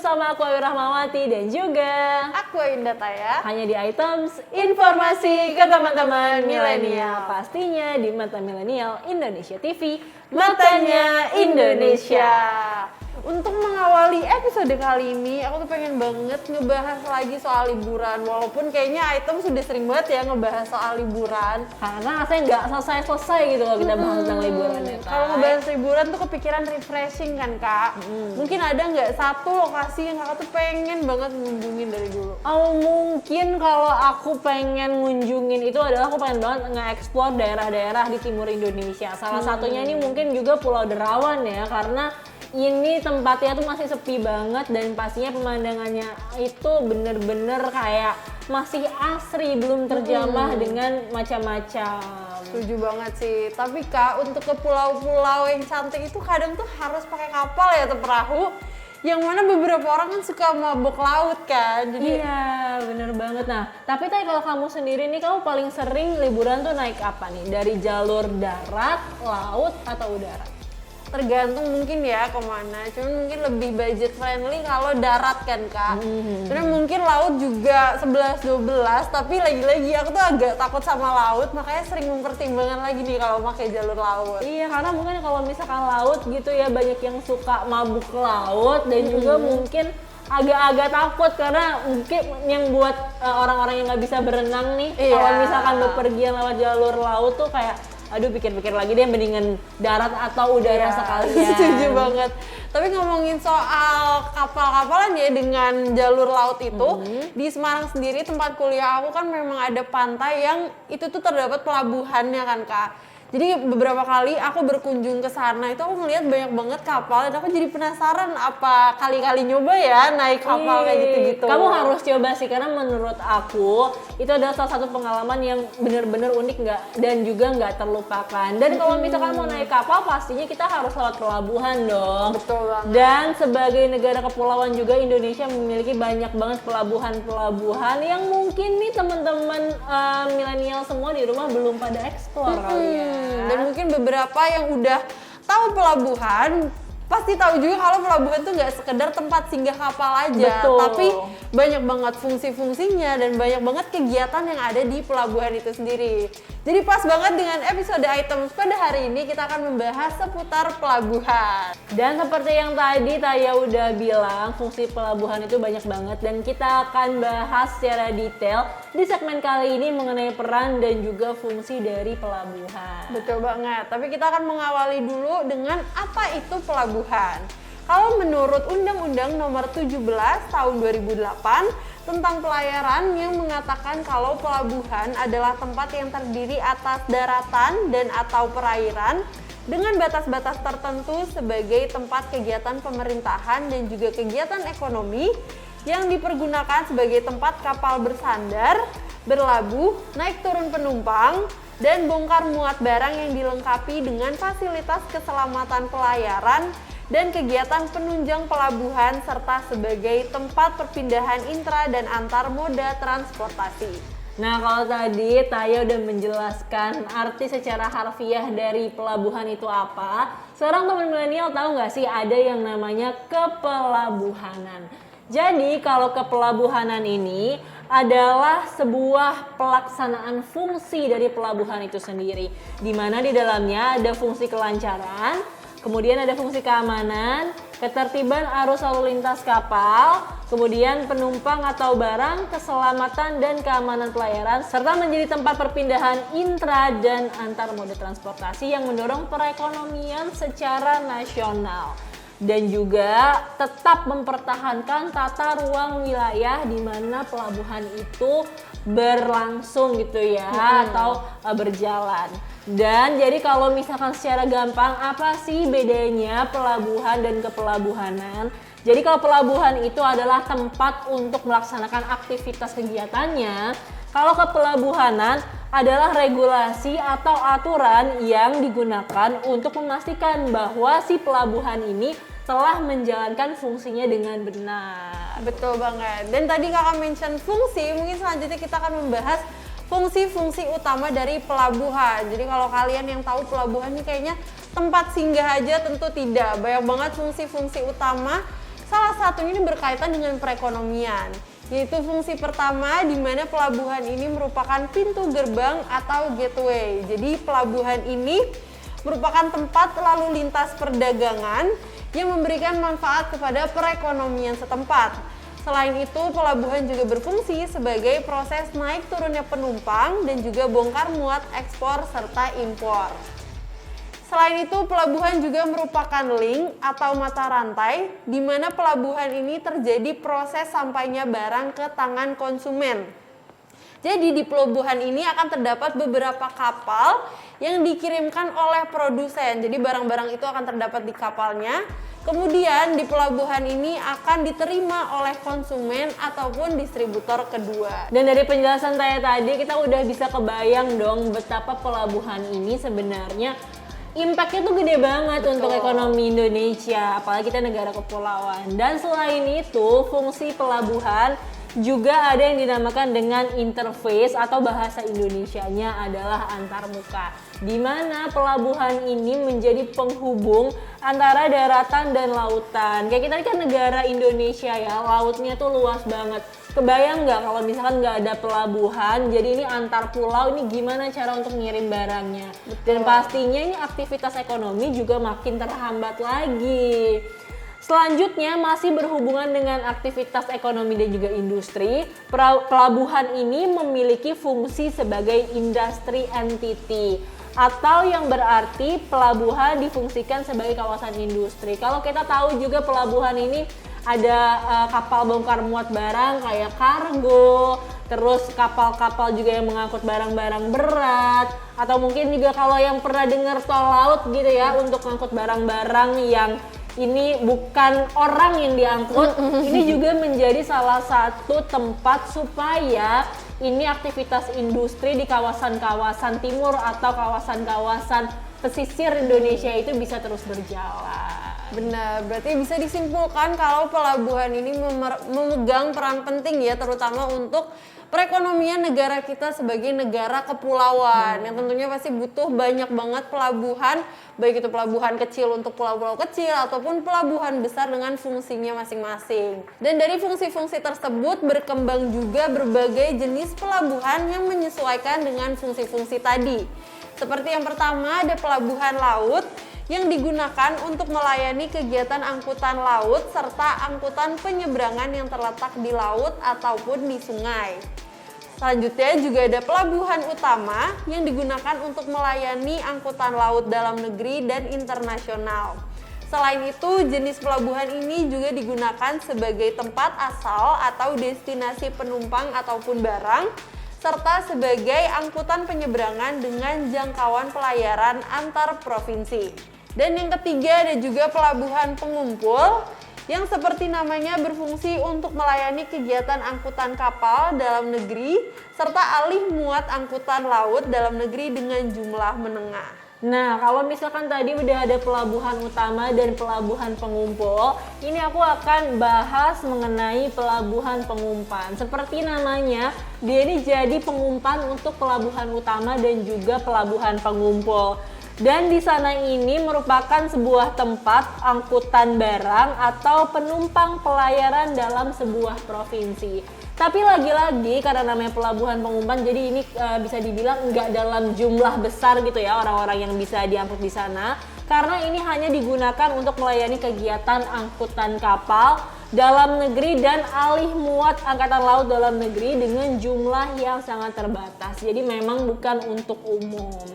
bersama aku Ayu Rahmawati dan juga Aku Indah Taya. hanya di Items informasi ke teman-teman milenial. Pastinya di Mata Milenial Indonesia TV, matanya Indonesia. Untuk mengawali episode kali ini, aku tuh pengen banget ngebahas lagi soal liburan. Walaupun kayaknya Item sudah sering banget ya ngebahas soal liburan. Karena rasanya nggak selesai-selesai gitu kalau kita bahas tentang liburan ya, Kak. Kalau ngebahas liburan tuh kepikiran refreshing kan, Kak? Mungkin ada nggak satu lokasi yang Kakak tuh pengen banget ngunjungin dari dulu? Mungkin kalau aku pengen ngunjungin itu adalah aku pengen banget nge-explore daerah-daerah di timur Indonesia. Salah satunya ini mungkin juga Pulau Derawan ya, karena ini tempatnya tuh masih sepi banget dan pastinya pemandangannya itu bener-bener kayak masih asri, belum terjamah dengan macam-macam. Setuju banget sih. Tapi Kak, untuk ke pulau-pulau yang cantik itu kadang tuh harus pakai kapal ya atau perahu. Yang mana beberapa orang kan suka mabok laut kan. Jadi Iya, bener banget. Nah, tapi Tay, kalau kamu sendiri nih, kamu paling sering liburan tuh naik apa nih? Dari jalur darat, laut, atau udara? tergantung mungkin ya kemana. Cuman mungkin lebih budget friendly kalau darat kan Kak. Cuman mungkin laut juga 11-12. Tapi lagi-lagi aku tuh agak takut sama laut. Makanya sering mempertimbangkan lagi nih kalau pakai jalur laut. Iya, karena mungkin kalau misalkan laut gitu ya, banyak yang suka mabuk ke laut dan juga mungkin agak-agak takut karena mungkin yang buat orang-orang yang nggak bisa berenang nih, Iya. kalau misalkan bepergian lewat jalur laut tuh kayak aduh, pikir-pikir lagi deh, mendingan darat atau udara sekalian. Setuju banget. Tapi ngomongin soal kapal-kapalan ya dengan jalur laut itu, di Semarang sendiri tempat kuliah aku kan memang ada pantai yang itu tuh terdapat pelabuhannya kan Kak. Jadi beberapa kali aku berkunjung ke sana itu aku ngeliat banyak banget kapal dan aku jadi penasaran apa kali-kali nyoba ya naik kapal kayak gitu-gitu. Kamu harus coba sih, karena menurut aku itu adalah salah satu pengalaman yang bener-bener unik dan juga nggak terlupakan. Dan kalau misalkan mau naik kapal pastinya kita harus lewat pelabuhan dong. Betul banget. Dan sebagai negara kepulauan juga Indonesia memiliki banyak banget pelabuhan-pelabuhan yang mungkin nih teman-teman milenial semua di rumah belum pada explore kali ya. Dan mungkin beberapa yang udah tahu pelabuhan pasti tahu juga kalau pelabuhan tuh nggak sekedar tempat singgah kapal aja, Betul. tapi banyak banget fungsi-fungsinya dan banyak banget kegiatan yang ada di pelabuhan itu sendiri. Jadi pas banget dengan episode Items pada hari ini kita akan membahas seputar pelabuhan. Dan seperti yang tadi Taya udah bilang, fungsi pelabuhan itu banyak banget dan kita akan bahas secara detail di segmen kali ini mengenai peran dan juga fungsi dari pelabuhan. Betul banget, tapi kita akan mengawali dulu dengan apa itu pelabuhan. Kalau menurut Undang-Undang Nomor 17 Tahun 2008 tentang pelayaran yang mengatakan kalau pelabuhan adalah tempat yang terdiri atas daratan dan atau perairan dengan batas-batas tertentu sebagai tempat kegiatan pemerintahan dan juga kegiatan ekonomi yang dipergunakan sebagai tempat kapal bersandar, berlabuh, naik turun penumpang, dan bongkar muat barang yang dilengkapi dengan fasilitas keselamatan pelayaran dan kegiatan penunjang pelabuhan serta sebagai tempat perpindahan intra dan antar moda transportasi. Nah, kalau tadi Taya udah menjelaskan arti secara harfiah dari pelabuhan itu apa, sekarang teman milenial tahu nggak sih ada yang namanya kepelabuhanan. Jadi kalau kepelabuhanan ini adalah sebuah pelaksanaan fungsi dari pelabuhan itu sendiri, di mana di dalamnya ada fungsi kelancaran, kemudian ada fungsi keamanan, ketertiban arus lalu lintas kapal, kemudian penumpang atau barang, keselamatan dan keamanan pelayaran, serta menjadi tempat perpindahan intra dan antar moda transportasi yang mendorong perekonomian secara nasional. Dan juga tetap mempertahankan tata ruang wilayah di mana pelabuhan itu berlangsung gitu ya, atau berjalan. Dan jadi kalau misalkan secara gampang, apa sih bedanya pelabuhan dan kepelabuhanan? Jadi kalau pelabuhan itu adalah tempat untuk melaksanakan aktivitas kegiatannya, kalau kepelabuhanan adalah regulasi atau aturan yang digunakan untuk memastikan bahwa si pelabuhan ini telah menjalankan fungsinya dengan benar. Betul banget. Dan tadi kakak mention fungsi, mungkin selanjutnya kita akan membahas fungsi-fungsi utama dari pelabuhan. Jadi kalau kalian yang tahu pelabuhan ini kayaknya tempat singgah aja, tentu tidak. Banyak banget fungsi-fungsi utama Salah satunya ini berkaitan dengan perekonomian, yaitu fungsi pertama di mana pelabuhan ini merupakan pintu gerbang atau gateway. Jadi pelabuhan ini merupakan tempat lalu lintas perdagangan yang memberikan manfaat kepada perekonomian setempat. Selain itu, pelabuhan juga berfungsi sebagai proses naik turunnya penumpang dan juga bongkar muat ekspor serta impor. Selain itu, pelabuhan juga merupakan link atau mata rantai di mana pelabuhan ini terjadi proses sampainya barang ke tangan konsumen. Jadi di pelabuhan ini akan terdapat beberapa kapal yang dikirimkan oleh produsen. Jadi barang-barang itu akan terdapat di kapalnya. Kemudian di pelabuhan ini akan diterima oleh konsumen ataupun distributor kedua. Dan dari penjelasan saya tadi kita udah bisa kebayang dong betapa pelabuhan ini sebenarnya impact-nya tuh gede banget. Betul. Untuk ekonomi Indonesia, apalagi kita negara kepulauan. Dan selain itu, fungsi pelabuhan juga ada yang dinamakan dengan interface atau bahasa Indonesianya adalah antarmuka, di mana pelabuhan ini menjadi penghubung antara daratan dan lautan. Kayak kita kan negara Indonesia ya, lautnya tuh luas banget. Kebayang nggak kalau misalkan nggak ada pelabuhan, jadi ini antar pulau, ini gimana cara untuk ngirim barangnya? Betul. Dan pastinya ini aktivitas ekonomi juga makin terhambat lagi. Selanjutnya masih berhubungan dengan aktivitas ekonomi dan juga industri. Pelabuhan ini memiliki fungsi sebagai industry entity atau yang berarti pelabuhan difungsikan sebagai kawasan industri. Kalau kita tahu juga pelabuhan ini ada kapal bongkar muat barang kayak kargo, terus kapal-kapal juga yang mengangkut barang-barang berat, atau mungkin juga kalau yang pernah dengar tol laut gitu ya, untuk mengangkut barang-barang yang ini bukan orang yang diangkut, ini juga menjadi salah satu tempat supaya ini aktivitas industri di kawasan-kawasan timur atau kawasan-kawasan pesisir Indonesia itu bisa terus berjalan. Benar, berarti bisa disimpulkan kalau pelabuhan ini memegang peran penting ya, terutama untuk perekonomian negara kita sebagai negara kepulauan yang tentunya pasti butuh banyak banget pelabuhan, baik itu pelabuhan kecil untuk pulau-pulau kecil ataupun pelabuhan besar dengan fungsinya masing-masing. Dan dari fungsi-fungsi tersebut berkembang juga berbagai jenis pelabuhan yang menyesuaikan dengan fungsi-fungsi tadi. Seperti yang pertama ada pelabuhan laut yang digunakan untuk melayani kegiatan angkutan laut serta angkutan penyeberangan yang terletak di laut ataupun di sungai. Selanjutnya juga ada pelabuhan utama yang digunakan untuk melayani angkutan laut dalam negeri dan internasional. Selain itu, jenis pelabuhan ini juga digunakan sebagai tempat asal atau destinasi penumpang ataupun barang, serta sebagai angkutan penyeberangan dengan jangkauan pelayaran antar provinsi. Dan yang ketiga ada juga pelabuhan pengumpul yang seperti namanya berfungsi untuk melayani kegiatan angkutan kapal dalam negeri serta alih muat angkutan laut dalam negeri dengan jumlah menengah. Nah, kalau misalkan tadi udah ada pelabuhan utama dan pelabuhan pengumpul, ini aku akan bahas mengenai pelabuhan pengumpan. Seperti namanya, dia ini jadi pengumpan untuk pelabuhan utama dan juga pelabuhan pengumpul. Dan di sana ini merupakan sebuah tempat angkutan barang atau penumpang pelayaran dalam sebuah provinsi. Tapi lagi-lagi karena namanya pelabuhan pengumpan, jadi ini bisa dibilang nggak dalam jumlah besar gitu ya orang-orang yang bisa diangkut di sana. Karena ini hanya digunakan untuk melayani kegiatan angkutan kapal dalam negeri dan alih muat angkatan laut dalam negeri dengan jumlah yang sangat terbatas. Jadi memang bukan untuk umum.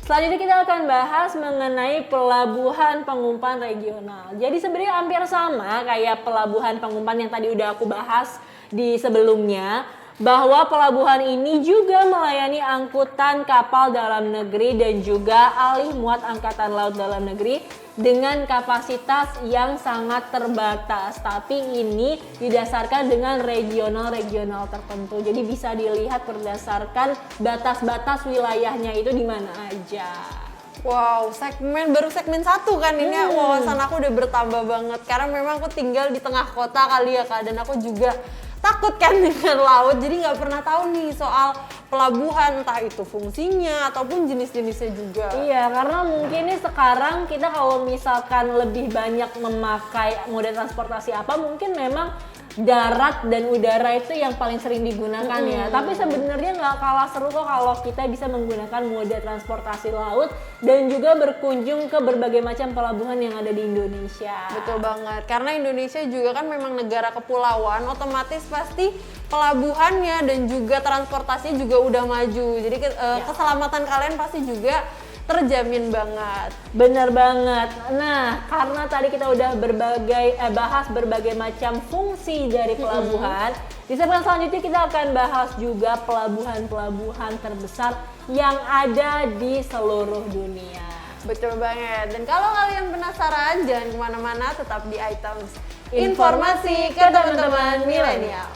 Selanjutnya kita akan bahas mengenai pelabuhan pengumpan regional. Jadi sebenarnya hampir sama kayak pelabuhan pengumpan yang tadi udah aku bahas di sebelumnya, bahwa pelabuhan ini juga melayani angkutan kapal dalam negeri dan juga alih muat angkatan laut dalam negeri dengan kapasitas yang sangat terbatas. Tapi ini didasarkan dengan regional-regional tertentu. Jadi bisa dilihat berdasarkan batas-batas wilayahnya itu di mana aja. Wow, baru segmen 1 kan ini wawasan aku udah bertambah banget. Karena memang aku tinggal di tengah kota kali ya Kak, dan aku juga takut kan dengan laut, jadi nggak pernah tahu nih soal pelabuhan, entah itu fungsinya ataupun jenis-jenisnya juga. Iya, karena mungkin nih sekarang kita kalau misalkan lebih banyak memakai moda transportasi apa, mungkin memang darat dan udara itu yang paling sering digunakan ya. Tapi sebenarnya nggak kalah seru kok kalau kita bisa menggunakan moda transportasi laut dan juga berkunjung ke berbagai macam pelabuhan yang ada di Indonesia. Betul banget, karena Indonesia juga kan memang negara kepulauan, otomatis pasti pelabuhannya dan juga transportasinya juga udah maju. Jadi keselamatan kalian pasti juga terjamin banget. Bener banget. Nah, karena tadi kita udah bahas berbagai macam fungsi dari pelabuhan, di segmen selanjutnya kita akan bahas juga pelabuhan-pelabuhan terbesar yang ada di seluruh dunia. Betul banget. Dan kalau kalian penasaran, jangan kemana-mana, tetap di Items. Informasi ke teman-teman milenial.